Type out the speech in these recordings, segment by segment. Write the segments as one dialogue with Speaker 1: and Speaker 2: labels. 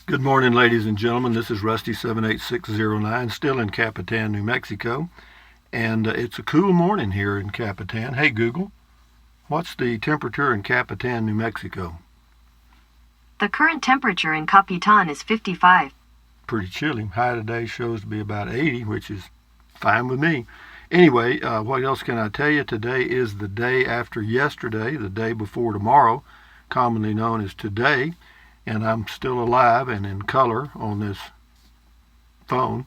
Speaker 1: Good morning, ladies and gentlemen. This is Rusty 78609, still in Capitan, New Mexico. And it's a cool morning here in Capitan. Hey, Google, what's the temperature in Capitan, New Mexico?
Speaker 2: The current temperature in Capitan is 55.
Speaker 1: Pretty chilly. High today shows to be about 80, which is fine with me. Anyway, what else can I tell you? Today is the day after yesterday, the day before tomorrow, commonly known as today. And I'm still alive and in color on this phone.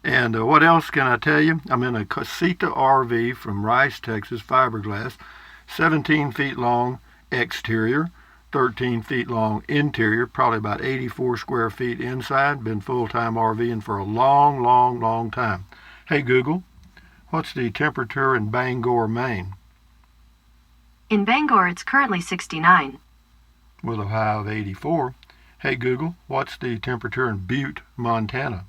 Speaker 1: And what else can I tell you? I'm in a Casita RV from Rice, Texas, fiberglass, 17 feet long exterior, 13 feet long interior, probably about 84 square feet inside. Been full-time RVing for a long time. Hey, Google, what's the temperature in Bangor, Maine?
Speaker 2: In Bangor, it's currently 69.
Speaker 1: With a high of 84. Hey, Google, what's the temperature in Butte, Montana?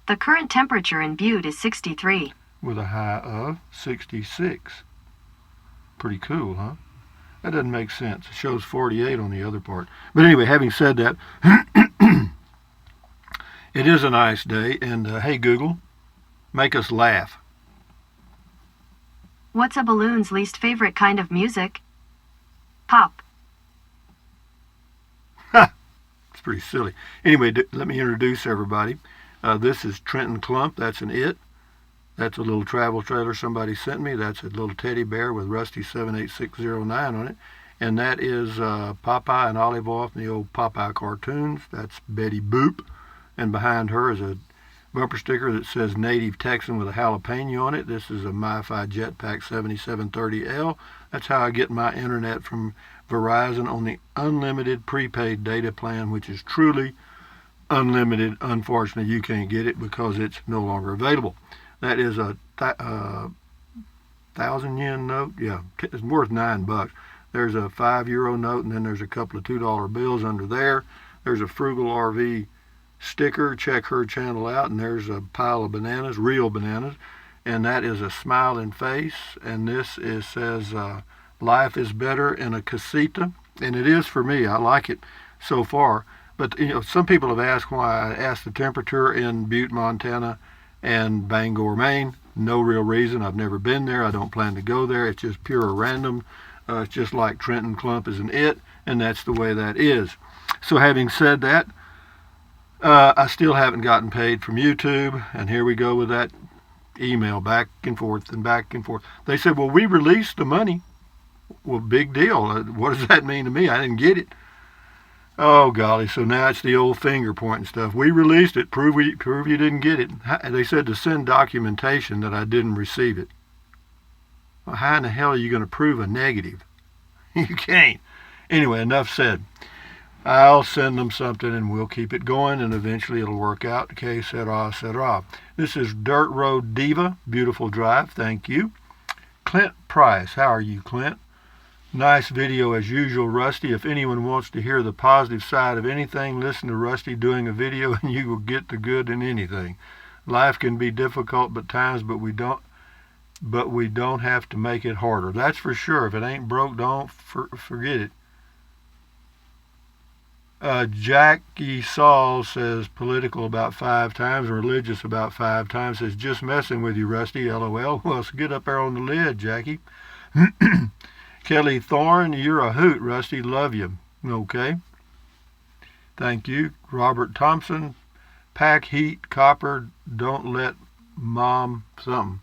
Speaker 2: The current temperature in Butte is 63.
Speaker 1: With a high of 66. Pretty cool, huh? That doesn't make sense. It shows 48 on the other part. But anyway, having said that, it is a nice day. And hey, Google, make us laugh.
Speaker 2: What's a balloon's least favorite kind of music? Pop.
Speaker 1: It's pretty silly. Anyway, let me introduce everybody. This is Trenton Clump. That's an it. That's a little travel trailer somebody sent me. That's a little teddy bear with Rusty 78609 on it. And that is Popeye and Olive Oil from the old Popeye cartoons. That's Betty Boop. And behind her is a bumper sticker that says Native Texan with a jalapeno on it. This is a MiFi Jetpack 7730L. That's how I get my internet from Verizon on the unlimited prepaid data plan, which is truly unlimited. Unfortunately, you can't get it because it's no longer available. That is a 1,000 yen note. Yeah, it's worth $9. There's a €5 note, and then there's a couple of $2 bills under there. There's a Frugal RV sticker. Check her channel out, and there's a pile of bananas, real bananas, and that is a smiling face. And this says life is better in a casita, and it is for me. I like it so far. But some people have asked why I asked the temperature in Butte, Montana, and Bangor, Maine. No real reason. I've never been there. I don't plan to go there. It's just pure random. It's just like Trenton Clump is an it, and that's the way that is. So having said that, I still haven't gotten paid from YouTube, and here we go with that email back and forth and back and forth. They said, well, we released the money. Well, big deal. What does that mean to me? I didn't get it. Oh, golly. So now it's the old finger pointing stuff. We released it. Prove you didn't get it. They said to send documentation that I didn't receive it. Well, how in the hell are you going to prove a negative? You can't. Anyway, enough said. I'll send them something and we'll keep it going, and eventually it'll work out. Okay, cetera, cetera. This is Dirt Road Diva. Beautiful drive. Thank you. Clint Price. How are you, Clint? Nice video as usual, Rusty. If anyone wants to hear the positive side of anything, listen to Rusty doing a video and you will get the good in anything. Life can be difficult at times, but we don't have to make it harder. That's for sure. If it ain't broke, don't forget it. Jackie Saul says political about 5 times, religious about 5 times, says just messing with you, Rusty, LOL. Well, so get up there on the lid, Jackie. Kelly Thorne, you're a hoot, Rusty. Love you. Okay. Thank you. Robert Thompson, pack heat, copper, don't let mom something.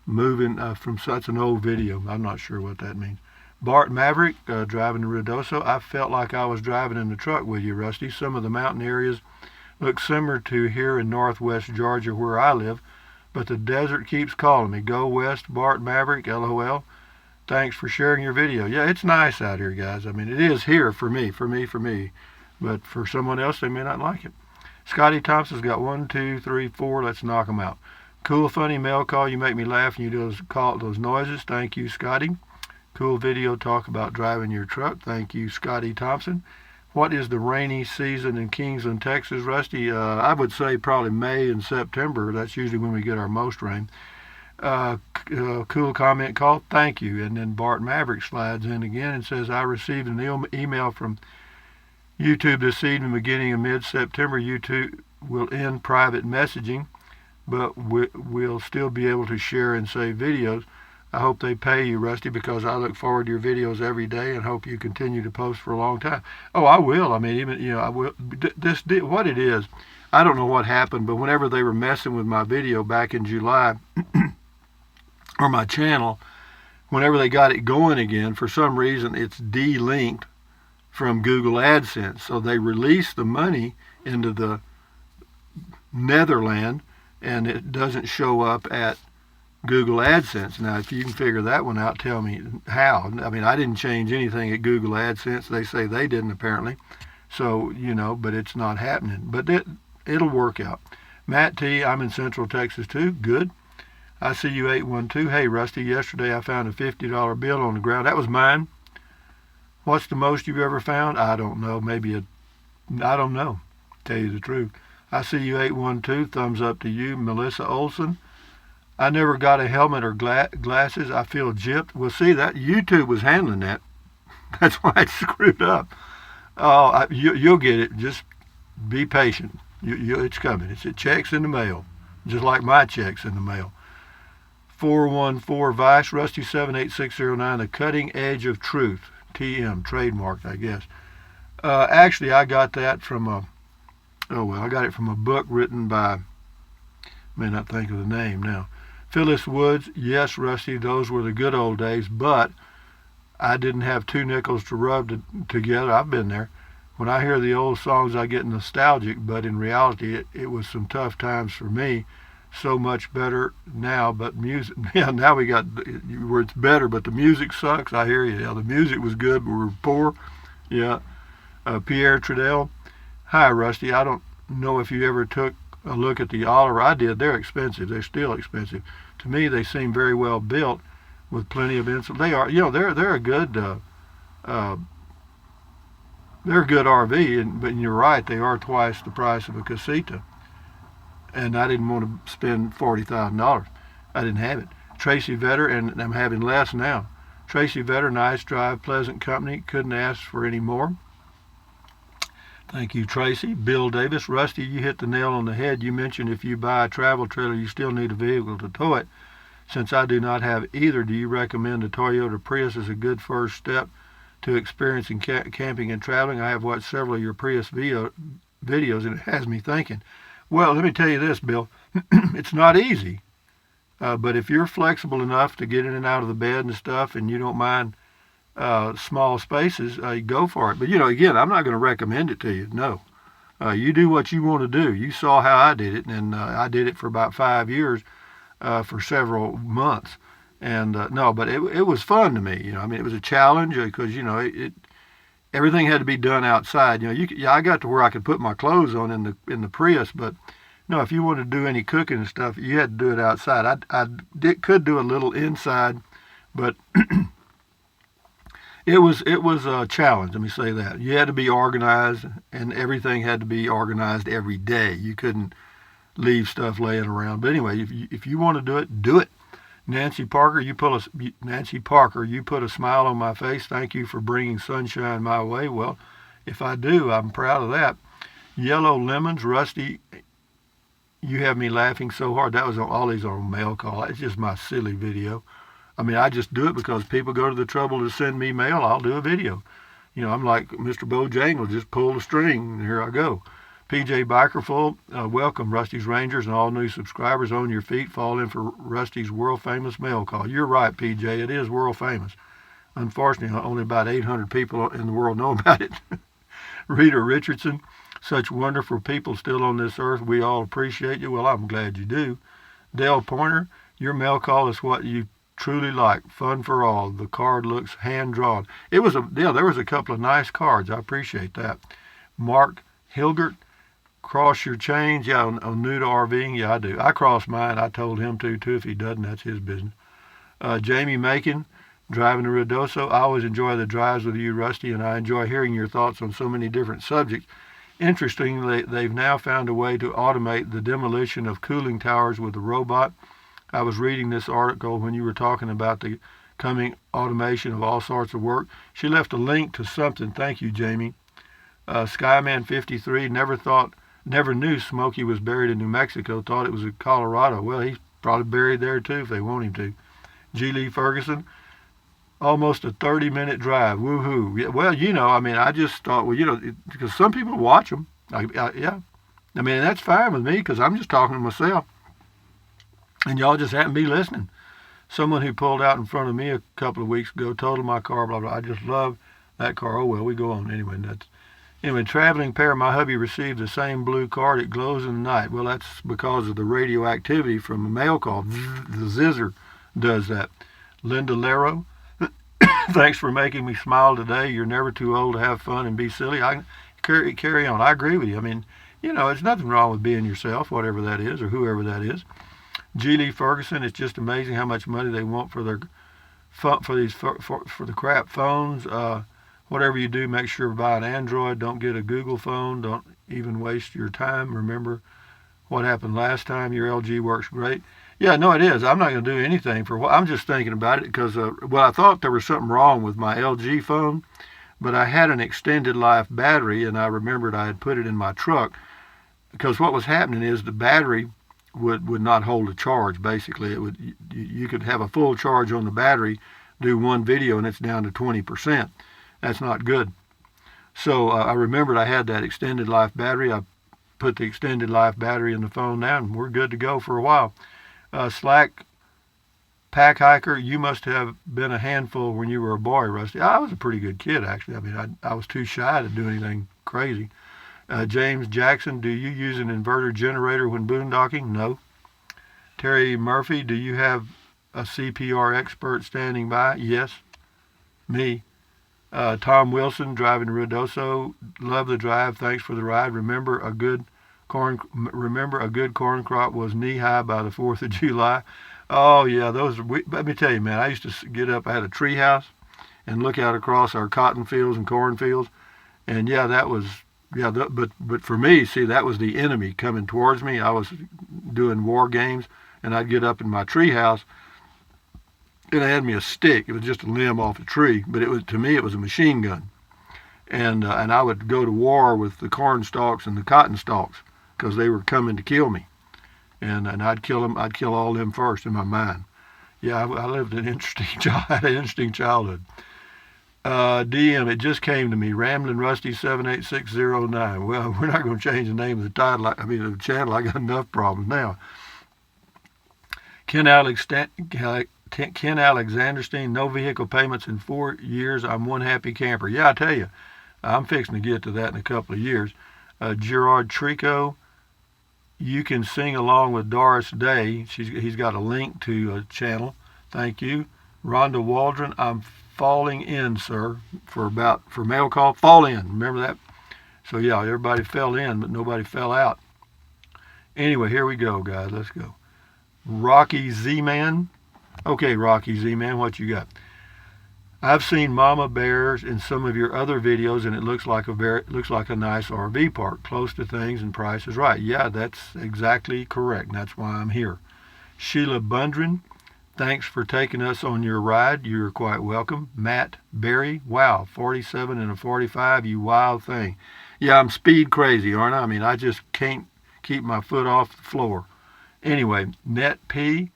Speaker 1: Moving from such an old video. I'm not sure what that means. Bart Maverick, driving to Ruidoso. I felt like I was driving in the truck with you, Rusty. Some of the mountain areas look similar to here in northwest Georgia where I live, but the desert keeps calling me. Go west, Bart Maverick, LOL. Thanks for sharing your video. Yeah, it's nice out here, guys. I mean, it is here for me. But for someone else, they may not like it. Scotty Thompson's got 1, 2, 3, 4. Let's knock them out. Cool, funny mail call. You make me laugh and you do those noises. Thank you, Scotty. Cool video talk about driving your truck. Thank you, Scotty Thompson. What is the rainy season in Kingsland, Texas, Rusty? I would say probably May and September. That's usually when we get our most rain. Cool comment call. Thank you. And then Bart Maverick slides in again and says, I received an email from YouTube this evening, beginning of mid-September, YouTube will end private messaging, but we'll still be able to share and save videos. I hope they pay you, Rusty, because I look forward to your videos every day and hope you continue to post for a long time. Oh, I will. I mean, even, I will. What it is, I don't know what happened, but whenever they were messing with my video back in July, or my channel, whenever they got it going again, for some reason it's de-linked from Google AdSense. So they released the money into the Netherland, and it doesn't show up at Google AdSense. Now, if you can figure that one out, tell me how. I mean, I didn't change anything at Google AdSense. They say they didn't, apparently. So, but it's not happening. But it'll work out. Matt T., I'm in Central Texas too. Good. I see you 812. Hey, Rusty, yesterday I found a $50 bill on the ground. That was mine. What's the most you've ever found? I don't know. I don't know, tell you the truth. I see you 812. Thumbs up to you, Melissa Olson. I never got a helmet or glasses. I feel gypped. Well, see, that YouTube was handling that. That's why it's screwed up. Oh, you'll get it. Just be patient. It's coming. It checks in the mail, just like my checks in the mail. 414 Vice, Rusty 78609, The Cutting Edge of Truth. TM, trademarked, I guess. Actually, I got that from I got it from a book written by, may not think of the name now. Phyllis Woods. Yes, Rusty, those were the good old days, but I didn't have two nickels to rub together. I've been there. When I hear the old songs, I get nostalgic, but in reality, it was some tough times for me. So much better now, but music, yeah, now we got where it's better, but the music sucks. I hear you. Yeah, the music was good, but we're poor. Yeah. Pierre Trudell. Hi, Rusty. I don't know if you ever took a look at the Oliver. I did. They're expensive. They're still expensive. To me, they seem very well built with plenty of insulation. They are, they're a good, they're a good RV, but you're right. They are twice the price of a Casita. And I didn't want to spend $40,000. I didn't have it. Tracy Vetter, and I'm having less now. Tracy Vetter, nice drive, pleasant company. Couldn't ask for any more. Thank you, Tracy. Bill Davis, Rusty, you hit the nail on the head. You mentioned if you buy a travel trailer, you still need a vehicle to tow it. Since I do not have either, do you recommend a Toyota Prius as a good first step to experiencing camping and traveling? I have watched several of your Prius videos, and it has me thinking. Well, let me tell you this, Bill. It's not easy. But if you're flexible enough to get in and out of the bed and stuff, and you don't mind small spaces, go for it. But, again, I'm not going to recommend it to you. No. You do what you want to do. You saw how I did it, and I did it for about 5 years for several months. And, no, but it was fun to me. It was a challenge because, everything had to be done outside. I got to where I could put my clothes on in the Prius, but if you wanted to do any cooking and stuff, you had to do it outside. I could do a little inside, but it was a challenge. Let me say that. You had to be organized, and everything had to be organized every day. You couldn't leave stuff laying around. But anyway, if you want to do it, do it. Nancy Parker, you put a smile on my face. Thank you for bringing sunshine my way. Well, if I do, I'm proud of that. Yellow Lemons, Rusty, you have me laughing so hard. That was all these on mail call. It's just my silly video. I just do it because people go to the trouble to send me mail. I'll do a video. I'm like Mr. Bojangle, just pull the string, and here I go. PJ Bikerful, welcome, Rusty's Rangers and all new subscribers on your feet. Fall in for Rusty's world-famous mail call. You're right, PJ. It is world-famous. Unfortunately, only about 800 people in the world know about it. Rita Richardson, such wonderful people still on this earth. We all appreciate you. Well, I'm glad you do. Dale Pointer, your mail call is what you truly like. Fun for all. The card looks hand-drawn. There was a couple of nice cards. I appreciate that. Mark Hilgert, cross your chains. Yeah, on new to RVing. Yeah, I do. I cross mine. I told him to, too. If he doesn't, that's his business. Jamie Macon, driving to Ruidoso. I always enjoy the drives with you, Rusty, and I enjoy hearing your thoughts on so many different subjects. Interestingly, they've now found a way to automate the demolition of cooling towers with a robot. I was reading this article when you were talking about the coming automation of all sorts of work. She left a link to something. Thank you, Jamie. Skyman 53 never knew Smokey was buried in New Mexico. Thought it was in Colorado. Well, he's probably buried there too if they want him to. G. Lee Ferguson, almost a 30-minute drive. Woohoo! Yeah, well, I mean, I just thought, well, because some people watch them. Yeah. I mean, that's fine with me because I'm just talking to myself. And y'all just happen to be listening. Someone who pulled out in front of me a couple of weeks ago totaled my car, blah, blah. I just love that car. Oh, well, we go on. Anyway, traveling pair, my hubby received the same blue card. It glows in the night. Well, that's because of the radioactivity from a mail call. The zizzer does that. Linda Lero, thanks for making me smile today. You're never too old to have fun and be silly. I carry on. I agree with you. I mean, it's nothing wrong with being yourself, whatever that is, or whoever that is. G. Lee Ferguson, it's just amazing how much money they want for the crap phones. Whatever you do, make sure to buy an Android. Don't get a Google phone. Don't even waste your time. Remember what happened last time. Your LG works great. Yeah, no, it is. I'm not going to do anything for a while. I'm just thinking about it because, I thought there was something wrong with my LG phone, but I had an extended life battery, and I remembered I had put it in my truck because what was happening is the battery would not hold a charge. Basically, you could have a full charge on the battery, do one video, and it's down to 20%. That's not good. So I remembered I had that extended life battery. I put the extended life battery in the phone now, and we're good to go for a while. Slack Pack Hiker, you must have been a handful when you were a boy, Rusty. I was a pretty good kid, actually. I mean, I was too shy to do anything crazy. James Jackson, do you use an inverter generator when boondocking? No. Terry Murphy, do you have a CPR expert standing by? Yes. Me. Tom Wilson, driving to Ruidoso. Love the drive. Thanks for the ride. Remember a good corn crop was knee high by the 4th of July. Oh yeah, let me tell you, man. I used to get up. I had a tree house and look out across our cotton fields and corn fields, and yeah, that was but for me, see, that was the enemy coming towards me. I was doing war games, and I'd get up in my tree house. And I had me a stick. It was just a limb off a tree, but to me it was a machine gun. And I would go to war with the corn stalks and the cotton stalks because they were coming to kill me. And I'd kill them. I'd kill all them first in my mind. Yeah, I lived an interesting childhood. DM, it just came to me. Ramblin' Rusty 78609. Well, we're not going to change the name of the channel. I got enough problems now. Ken Alexanderstein, no vehicle payments in 4 years. I'm one happy camper. Yeah, I tell you, I'm fixing to get to that in a couple of years. Gerard Trico, you can sing along with Doris Day. He's got a link to a channel. Thank you. Rhonda Waldron, I'm falling in, sir, for mail call. Fall in. Remember that? So yeah, everybody fell in, but nobody fell out. Anyway, here we go, guys. Let's go. Rocky Z-Man. Okay, Rocky Z-Man, what you got? I've seen mama bears in some of your other videos, and it looks like a nice RV park, close to things, and price is right. Yeah, that's exactly correct. That's why I'm here. Sheila Bundren, thanks for taking us on your ride. You're quite welcome. Matt Berry, wow, 47 and a 45, you wild thing. Yeah, I'm speed crazy, aren't I? I mean, I just can't keep my foot off the floor. Anyway, Net P,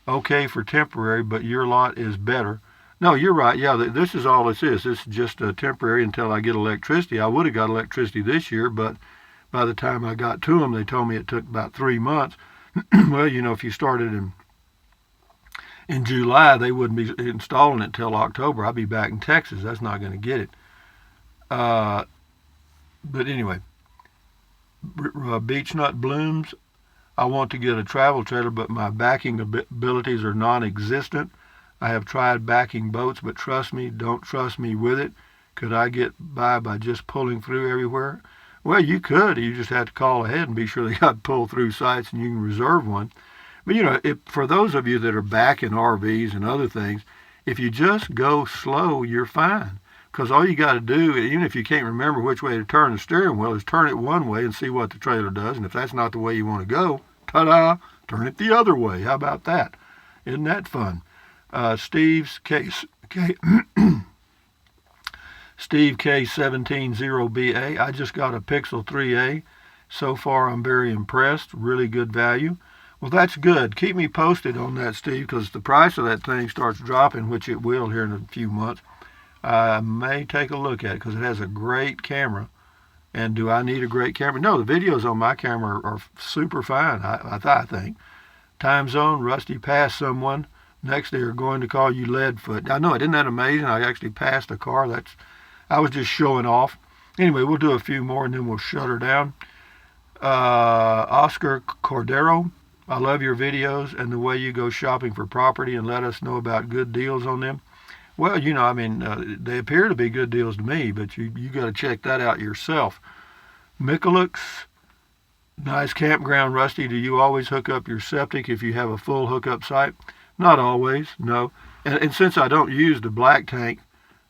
Speaker 1: okay for temporary, but your lot is better. No, you're right. Yeah, this is all this is. This is just temporary until I get electricity. I would have got electricity this year, but by the time I got to them, they told me it took about 3 months. Well, if you started in July, they wouldn't be installing it till October. I'll be back in Texas. That's not going to get it. But anyway, Beech Nut Blooms, I want to get a travel trailer, but my backing abilities are non-existent. I have tried backing boats, but trust me, don't trust me with it. Could I get by just pulling through everywhere? Well, you could. You just have to call ahead and be sure they got pull-through sites and you can reserve one. But, for those of you that are backing RVs and other things, if you just go slow, you're fine. Because all you got to do, even if you can't remember which way to turn the steering wheel, is turn it one way and see what the trailer does. And if that's not the way you want to go, ta-da, turn it the other way. How about that? Isn't that fun? Steve's case. Okay. Steve K170BA. I just got a Pixel 3A. So far, I'm very impressed. Really good value. Well, that's good. Keep me posted on that, Steve, because the price of that thing starts dropping, which it will here in a few months. I may take a look at it because it has a great camera. And do I need a great camera? No, the videos on my camera are super fine, I think. Time zone, Rusty passed someone. Next, they are going to call you Leadfoot. I know it. Isn't that amazing? I actually passed a car. I was just showing off. Anyway, we'll do a few more and then we'll shut her down. Oscar Cordero, I love your videos and the way you go shopping for property and let us know about good deals on them. Well, they appear to be good deals to me, but you got to check that out yourself. Michalux, nice campground, Rusty. Do you always hook up your septic if you have a full hookup site? Not always, no. And since I don't use the black tank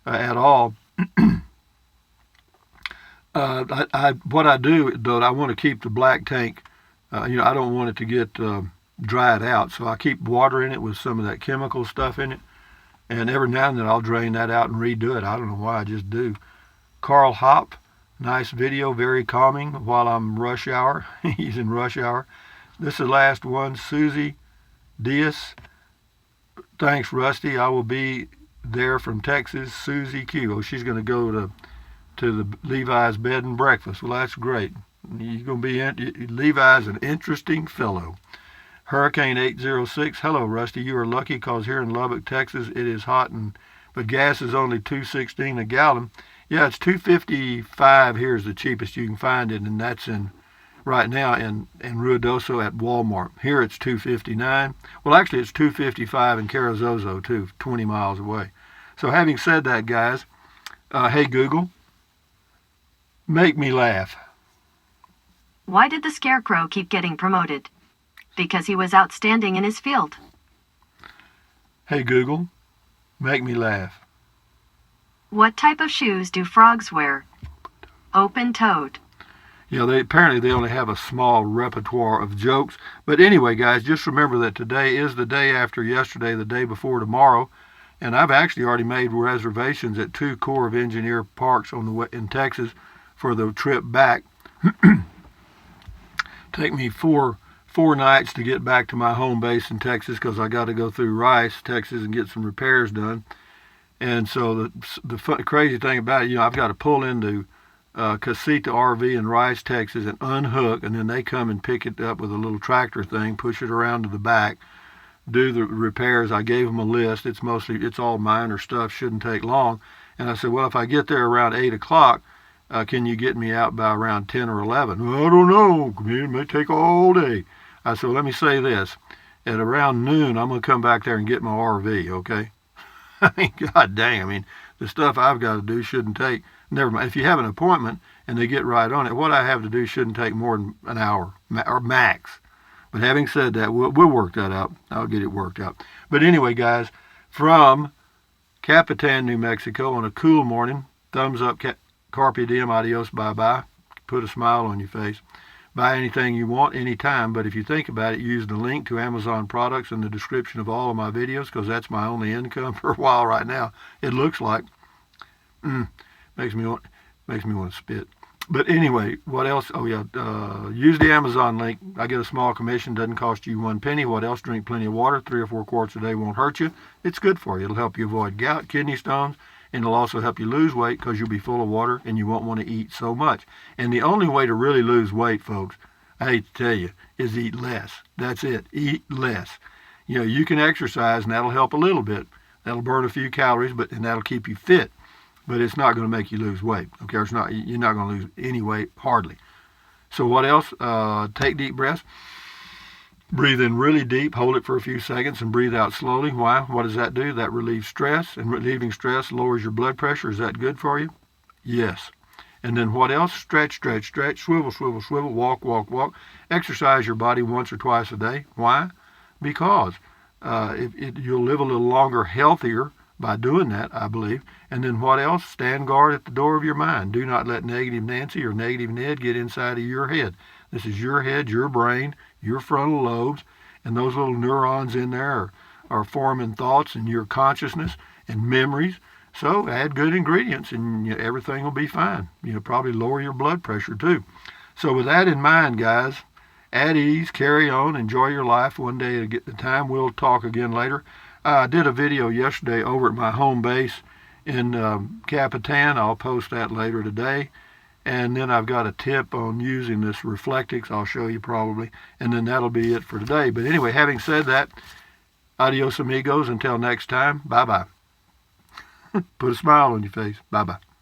Speaker 1: at all, what I do, though, I want to keep the black tank, I don't want it to get dried out, so I keep water in it with some of that chemical stuff in it. And every now and then I'll drain that out and redo it. I don't know why, I just do. Carl Hop, nice video, very calming while I'm rush hour. He's in rush hour. This is the last one. Susie Diaz, thanks, Rusty. I will be there from Texas. Susie Q. Oh, she's going to go to the Levi's bed and breakfast. Well, that's great. You're going to be Levi's an interesting fellow. Hurricane 806, hello Rusty, you are lucky because here in Lubbock, Texas, it is hot, but gas is only $2.16 a gallon. Yeah, it's $2.55 here is the cheapest you can find it, and that's right now in Ruidoso at Walmart. Here it's $2.59. Well, actually it's $2.55 in Carrizozo too, 20 miles away. So having said that, guys, hey Google, make me laugh.
Speaker 2: Why did the Scarecrow keep getting promoted? Because he was outstanding in his field.
Speaker 1: Hey Google, make me laugh.
Speaker 2: What type of shoes do frogs wear? Open-toed.
Speaker 1: Yeah, apparently they only have a small repertoire of jokes. But anyway, guys, just remember that today is the day after yesterday, the day before tomorrow. And I've actually already made reservations at 2 Corps of Engineer parks in Texas for the trip back. Take me four nights to get back to my home base in Texas because I got to go through Rice, Texas, and get some repairs done. And so the crazy thing about it, I've got to pull into Casita RV in Rice, Texas, and unhook, and then they come and pick it up with a little tractor thing, push it around to the back, do the repairs. I gave them a list. It's all minor stuff, shouldn't take long. And I said, well, if I get there around 8 o'clock, can you get me out by around 10 or 11? Well, I don't know. It may take all day. I said, well, let me say this. At around noon, I'm going to come back there and get my RV, okay? I mean, God dang, the stuff I've got to do shouldn't take, never mind. If you have an appointment and they get right on it, what I have to do shouldn't take more than an hour, or max. But having said that, we'll work that out. I'll get it worked out. But anyway, guys, from Capitan, New Mexico, on a cool morning, thumbs up, carpe diem, adios, bye-bye. Put a smile on your face. Buy anything you want anytime, but if you think about it, use the link to Amazon products in the description of all of my videos because that's my only income for a while right now. It looks like. Makes me want to spit. But anyway, what else? Oh yeah, use the Amazon link. I get a small commission. Doesn't cost you 1 penny. What else? Drink plenty of water. 3 or 4 quarts a day won't hurt you. It's good for you. It'll help you avoid gout, kidney stones, and it'll also help you lose weight because you'll be full of water and you won't want to eat so much. And the only way to really lose weight, folks, I hate to tell you, is eat less. That's it. Eat less. You can exercise and that'll help a little bit. That'll burn a few calories, and that'll keep you fit. But it's not going to make you lose weight. Okay, you're not going to lose any weight, hardly. So what else? Take deep breaths. Breathe in really deep, hold it for a few seconds, and breathe out slowly. Why? What does that do? That relieves stress, and relieving stress lowers your blood pressure. Is that good for you? Yes. And then what else? Stretch, stretch, stretch, swivel, swivel, swivel, walk, walk, walk. Exercise your body once or twice a day. Why? Because you'll live a little longer, healthier by doing that, I believe. And then what else? Stand guard at the door of your mind. Do not let negative Nancy or negative Ned get inside of your head. This is your head, your brain, your frontal lobes, and those little neurons in there are forming thoughts and your consciousness and memories So add good ingredients and everything will be fine. Probably lower your blood pressure too. So with that in mind, guys, at ease, carry on, enjoy your life. One day at a time. We'll talk again later. I did a video yesterday over at my home base in Capitan. I'll post that later today. And then I've got a tip on using this Reflectix. I'll show you probably. And then that'll be it for today. But anyway, having said that, adios amigos. Until next time, bye-bye. Put a smile on your face. Bye-bye.